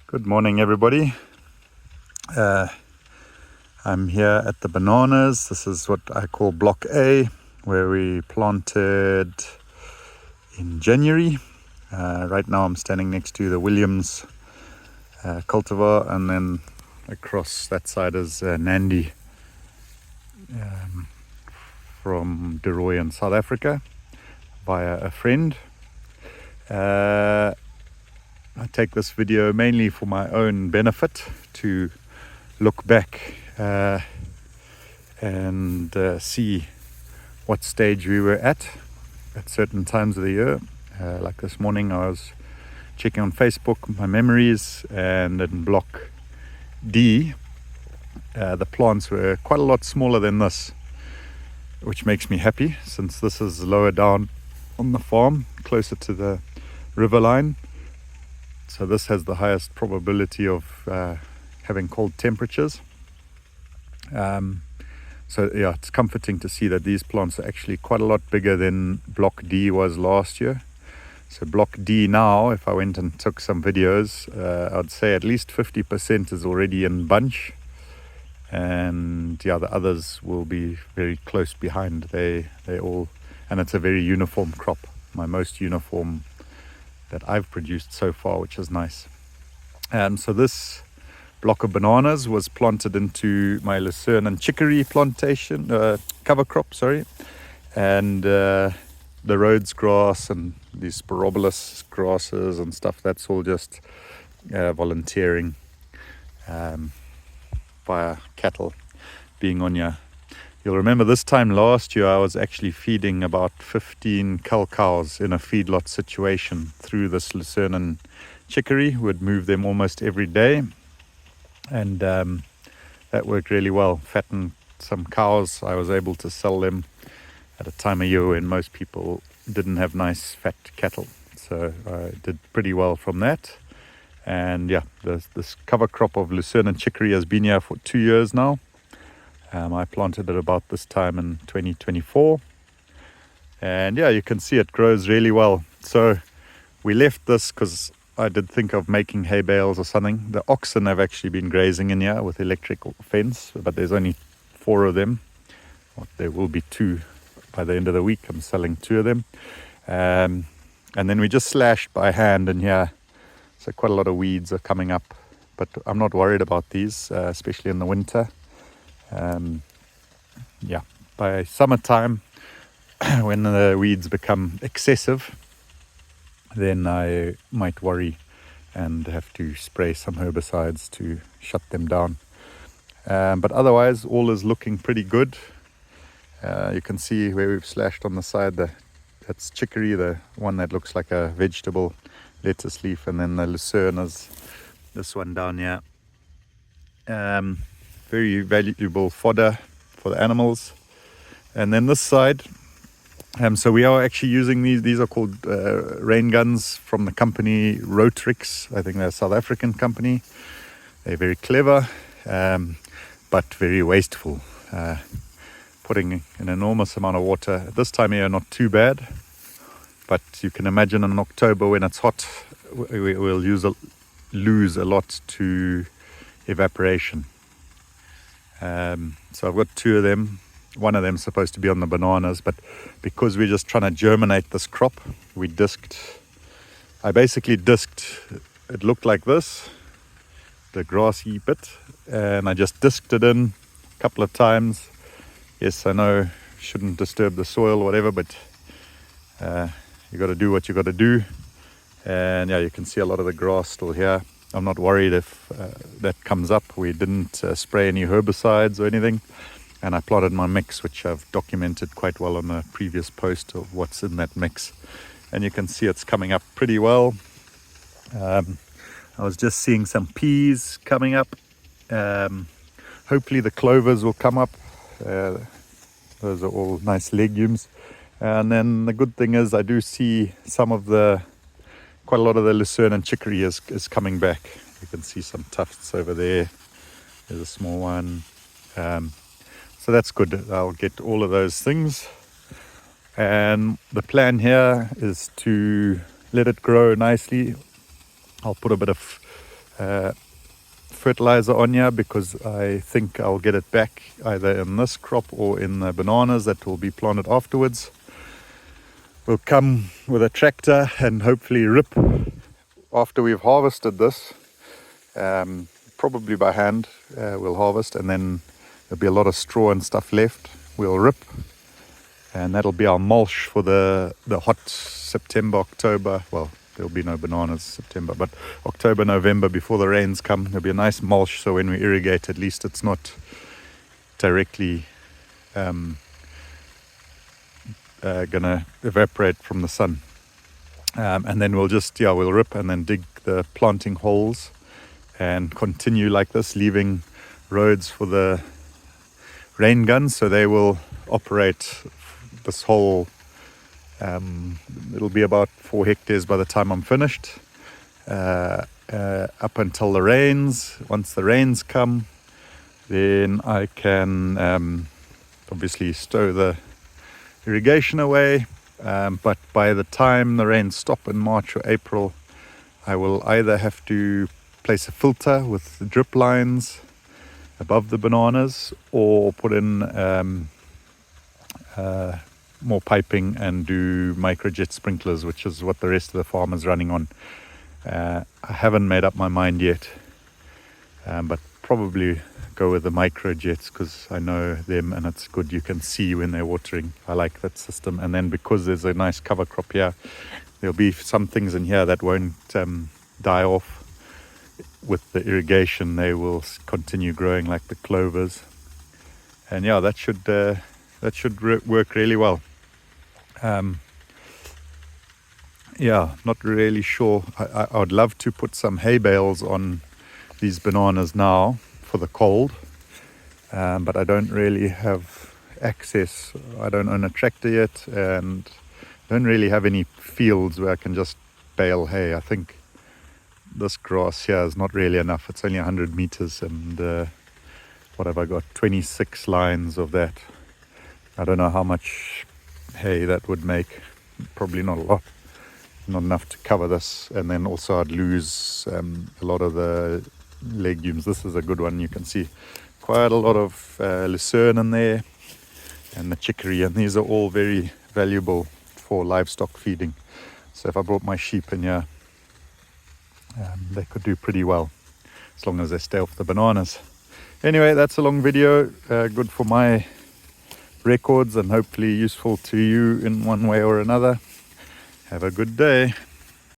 Good morning, everybody. I'm here at the bananas. This is what I call Block A, where we planted in January. Right now I'm standing next to the Williams cultivar, and then across that side is Nandi from De Roy in South Africa via a friend. I take this video mainly for my own benefit, to look back and see what stage we were at certain times of the year. Like this morning I was checking on Facebook my memories, and in Block D the plants were quite a lot smaller than this, which makes me happy, since this is lower down on the farm, closer to the river line. So this has the highest probability of having cold temperatures. So yeah, it's comforting to see that these plants are actually quite a lot bigger than Block D was last year. So Block D now, if I went and took some videos, I'd say at least 50% is already in bunch. And yeah, the others will be very close behind. They all, and it's a very uniform crop, my most uniform that I've produced so far, which is nice. So this block of bananas was planted into my lucerne and chicory plantation, cover crop, sorry. And the Rhodes grass and these spirobolus grasses and stuff, that's all just volunteering via cattle being on here. You'll remember this time last year I was actually feeding about 15 cull cows in a feedlot situation through this lucerne and chicory. Would move them almost every day, and that worked really well. Fattened some cows. I was able to sell them at a time of year when most people didn't have nice fat cattle, so I did pretty well from that. And yeah, this cover crop of lucerne and chicory has been here for 2 years now. I planted it about this time in 2024, and yeah, you can see it grows really well. So we left this because I did think of making hay bales or something. The oxen have actually been grazing in here with electrical fence, but there's only 4 of them. Well, there will be 2 by the end of the week. I'm selling 2 of them. And then we just slashed by hand in here, so quite a lot of weeds are coming up, but I'm not worried about these, especially in the winter. Yeah, by summertime, when the weeds become excessive, then I might worry and have to spray some herbicides to shut them down. But otherwise, all is looking pretty good. You can see where we've slashed on the side, that's chicory, the one that looks like a vegetable lettuce leaf, and then the lucerne is this one down here. Very valuable fodder for the animals. And then this side, so we are actually using these are called rain guns from the company Rotrix. I think they're a South African company. They're very clever, but very wasteful, putting an enormous amount of water. At this time of year, not too bad, but you can imagine in October when it's hot, we'll lose a lot to evaporation. So I've got 2 of them. One of them is supposed to be on the bananas, but because we're just trying to germinate this crop, I basically disked, it looked like this, the grassy bit, and I just disked it in a couple of times. Yes, I know, shouldn't disturb the soil or whatever, but you got to do what you got to do. And yeah, you can see a lot of the grass still here. I'm not worried if that comes up. We didn't spray any herbicides or anything. And I plotted my mix, which I've documented quite well on a previous post of what's in that mix. And you can see it's coming up pretty well. I was just seeing some peas coming up. Hopefully the clovers will come up. Those are all nice legumes. And then the good thing is I do see quite a lot of the lucerne and chicory is coming back. You can see some tufts over there. There's a small one. So that's good. I'll get all of those things. And the plan here is to let it grow nicely. I'll put a bit of fertilizer on here, because I think I'll get it back either in this crop or in the bananas that will be planted afterwards. We'll come with a tractor and hopefully rip after we've harvested this, probably by hand. We'll harvest, and then there'll be a lot of straw and stuff left. We'll rip, and that'll be our mulch for the hot September, October. Well, there'll be no bananas September, but October, November, before the rains come, there'll be a nice mulch, so when we irrigate, at least it's not directly gonna evaporate from the sun. And then we'll just, we'll rip and then dig the planting holes and continue like this, leaving roads for the rain guns, so they will operate this whole, it'll be about 4 hectares by the time I'm finished, up until the rains. Once the rains come, then I can obviously stow the irrigation away, but by the time the rains stop in March or April, I will either have to place a filter with drip lines above the bananas, or put in more piping and do microjet sprinklers, which is what the rest of the farm is running on. I haven't made up my mind yet, but probably go with the microjets, because I know them and it's good. You can see when they're watering. I like that system. And then because there's a nice cover crop here, there'll be some things in here that won't die off with the irrigation. They will continue growing, like the clovers, and that should work really well. Not really sure. I would love to put some hay bales on these bananas now for the cold, but I don't really have access. I don't own a tractor yet, and don't really have any fields where I can just bale hay. I think this grass here is not really enough. It's only 100 meters, and what have I got? 26 lines of that. I don't know how much hay that would make. Probably not a lot. Not enough to cover this, and then also I'd lose a lot of the legumes. This is a good one. You can see quite a lot of lucerne in there, and the chicory, and these are all very valuable for livestock feeding. So if I brought my sheep in here, they could do pretty well, as long as they stay off the bananas. Anyway, that's a long video, good for my records and hopefully useful to you in one way or another. Have a good day.